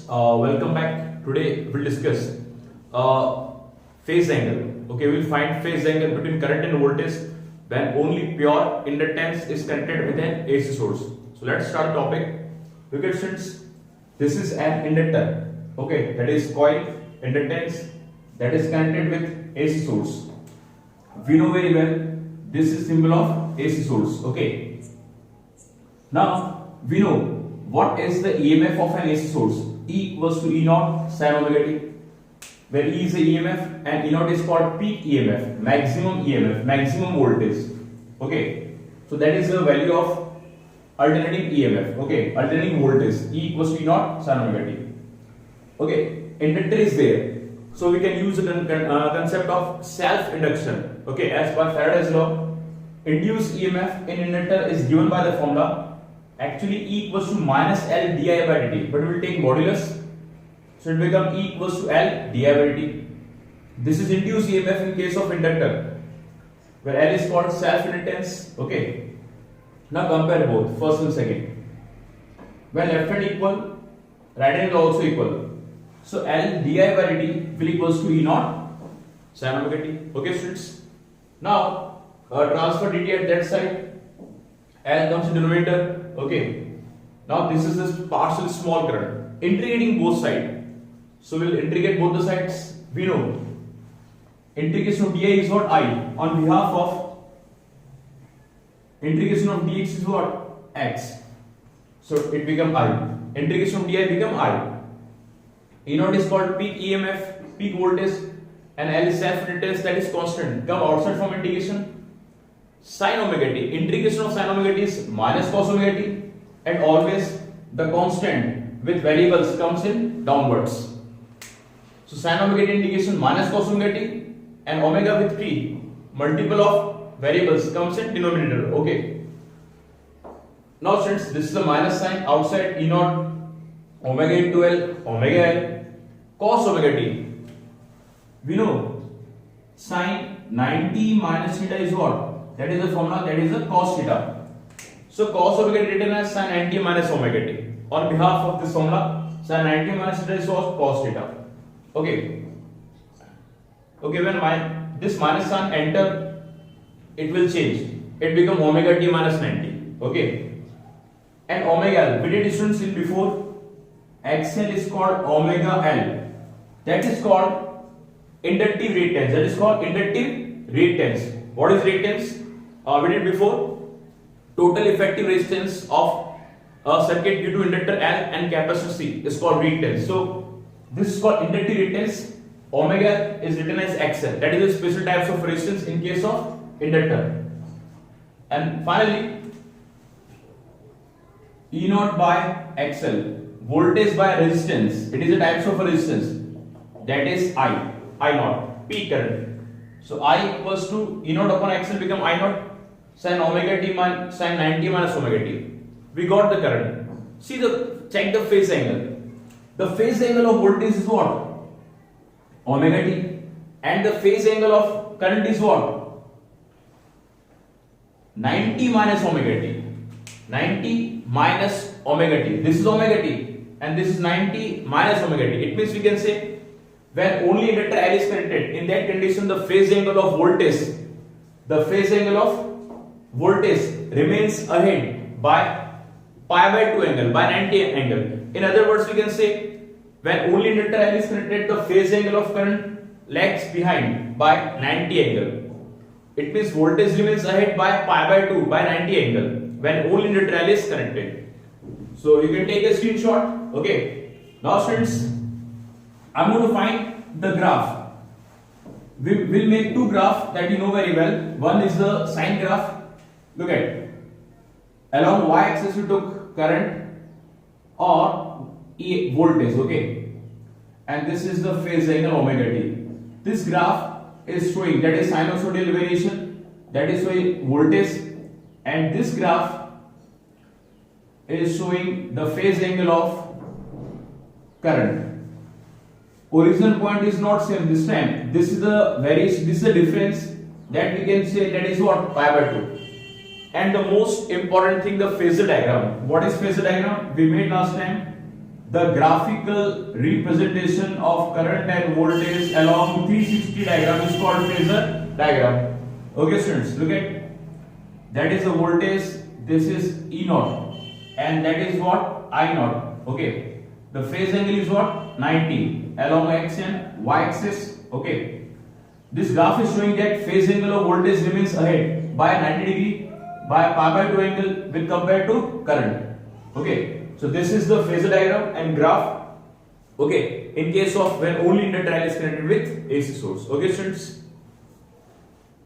Welcome back. Today we'll discuss phase angle. Okay, we'll find phase angle between current and voltage when only pure inductance is connected with an AC source. So let's start the topic. Okay, students, this is an inductor. Okay, that is coil inductance that is connected with AC source. We know very well this is symbol of AC source. Okay. Now we know what is the EMF of an AC source. E equals to E naught sin omega t, where E is the EMF and E naught is called peak EMF, maximum voltage. Okay, so that is the value of alternating EMF. Okay, alternating voltage. E equals to E naught sin omega t. Okay, inductor is there, so we can use the concept of self induction. Okay, as per Faraday's law, induced EMF in inductor is given by the formula. Actually, E equals to minus L di by dt, but we will take modulus, so it become E equals to L di by dt. This is induced EMF in case of inductor, where L is called self inductance. Okay. Now compare both first and second. When left hand equal, right hand is also equal. So L di by dt will equals to E naught sin omega t. Okay, students. Now transfer dt at that side. L comes in denominator. Okay. Now this is this partial small current integrating both sides. So we'll integrate both the sides. We know integration of dI is what? I. On behalf of integration of dx is what? X. So it become I. Integration of dI become I. E naught is called peak EMF, peak voltage, and L is self inductance, that is constant. Come outside from integration. Sin omega t, integration of sin omega t is minus cos omega t, and always the constant with variables comes in downwards. So sin omega t integration minus cos omega t, and omega with t, multiple of variables comes in denominator. Okay. Now since this is the minus sign outside, E naught omega into L, omega L, cos omega t. We know sin 90 minus theta is what? That is the formula, that is the cos theta. So cos omega t written as sin 90 minus omega t. On behalf of this formula, sin 90 minus theta is what? Cos theta. Okay. Okay, when this minus sign enter, it will change. It become omega t minus 90. Okay. And omega L, we did students in before. XL is called omega L. That is called inductive reactance. That is called inductive reactance. What is reactance? We did before. Total effective resistance of a circuit due to inductor L and capacitor C is called reactance. So this is called inductive reactance. Omega is written as XL. That is a special types of resistance in case of inductor. And finally, E naught by XL. Voltage by resistance. It is a types of resistance. That is I naught. P current. So I equals to E naught upon XL become I naught sin omega t minus sin 90 minus omega t. We got the current. See check the phase angle. The phase angle of voltage is what? Omega t. And the phase angle of current is what? 90 minus omega t. 90 minus omega t. This is omega t and this is 90 minus omega t. It means we can say when only inductor L is connected, in that condition the phase angle of voltage remains ahead by pi by 2 angle, by 90 angle. In other words, we can say when only inductor L is connected, the phase angle of current lags behind by 90 angle. It means voltage remains ahead by pi by 2 by 90 angle when only inductor L is connected. So you can take a screenshot. Okay. Now students, I'm going to find the graph. We will make two graphs that you know very well. One is the sine graph. Look at it. Along y-axis we took current or voltage. Okay. And this is the phase angle omega t. This graph is showing, that is sinusoidal variation, that is showing voltage, and this graph is showing the phase angle of current. Original point is not same this time. This is the variation, this is the difference that we can say, that is what? Pi by 2. And the most important thing, the phasor diagram. What is phasor diagram? We made last time. the graphical representation of current and voltage along 360 diagram is called phasor diagram. Okay students, look at that is the voltage, this is E naught and that is what I naught. Okay, the phase angle is what 90 along x and y axis. Okay, this graph is showing that phase angle of voltage remains ahead by 90 degree by pi by 2 angle with compared to current. Okay, so this is the phasor diagram and graph. Okay, in case of when only the trial is connected with AC source. Okay students.